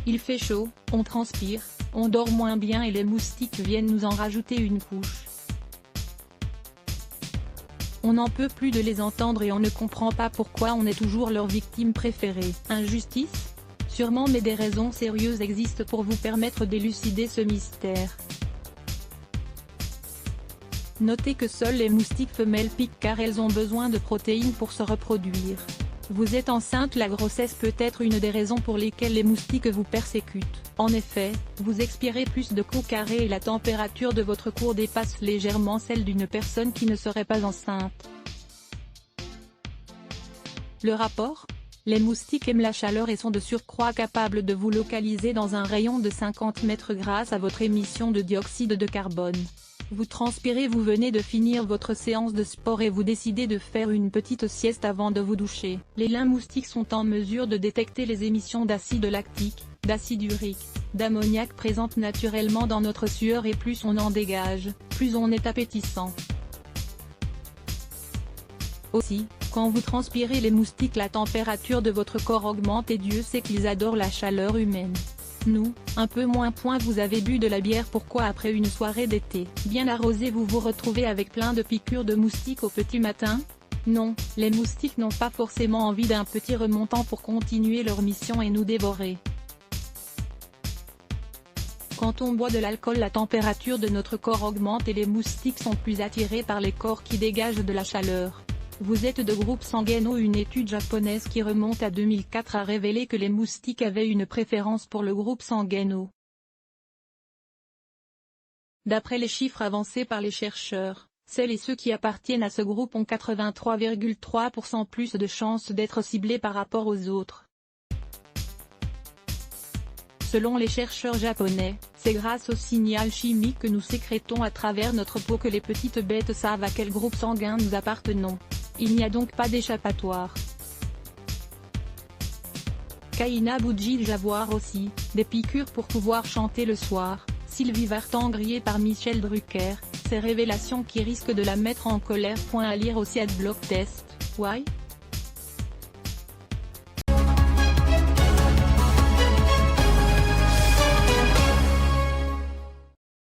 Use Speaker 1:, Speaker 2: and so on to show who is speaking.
Speaker 1: Il fait chaud, on transpire, on dort moins bien et les moustiques viennent nous en rajouter une couche. On n'en peut plus de les entendre et on ne comprend pas pourquoi on est toujours leur victime préférée. Injustice ? Sûrement, mais des raisons sérieuses existent pour vous permettre d'élucider ce mystère. Notez que seules les moustiques femelles piquent car elles ont besoin de protéines pour se reproduire. Vous êtes enceinte, la grossesse peut être une des raisons pour lesquelles les moustiques vous persécutent. En effet, vous expirez plus de coups carrés et la température de votre cour dépasse légèrement celle d'une personne qui ne serait pas enceinte. Le rapport ? Les moustiques aiment la chaleur et sont de surcroît capables de vous localiser dans un rayon de 50 mètres grâce à votre émission de dioxyde de carbone. Vous transpirez, vous venez de finir votre séance de sport et vous décidez de faire une petite sieste avant de vous doucher. Les lins moustiques sont en mesure de détecter les émissions d'acide lactique, d'acide urique, d'ammoniac présentes naturellement dans notre sueur et plus on en dégage, plus on est appétissant. Aussi, quand vous transpirez les moustiques, la température de votre corps augmente et Dieu sait qu'ils adorent la chaleur humaine. Nous, un peu moins. Vous avez bu de la bière, pourquoi après une soirée d'été bien arrosée vous vous retrouvez avec plein de piqûres de moustiques au petit matin? Non, les moustiques n'ont pas forcément envie d'un petit remontant pour continuer leur mission et nous dévorer. Quand on boit de l'alcool, la température de notre corps augmente et les moustiques sont plus attirés par les corps qui dégagent de la chaleur. Vous êtes de groupe sanguin O. Une étude japonaise qui remonte à 2004 a révélé que les moustiques avaient une préférence pour le groupe sanguin O. D'après les chiffres avancés par les chercheurs, celles et ceux qui appartiennent à ce groupe ont 83,3% plus de chances d'être ciblés par rapport aux autres. Selon les chercheurs japonais, c'est grâce au signal chimique que nous sécrétons à travers notre peau que les petites bêtes savent à quel groupe sanguin nous appartenons. Il n'y a donc pas d'échappatoire. Kaina Bougie Javoir aussi, des piqûres pour pouvoir chanter le soir. Sylvie Vartan grillée par Michel Drucker, ces révélations qui risquent de la mettre en colère. À lire aussi Adblock Test, Why ?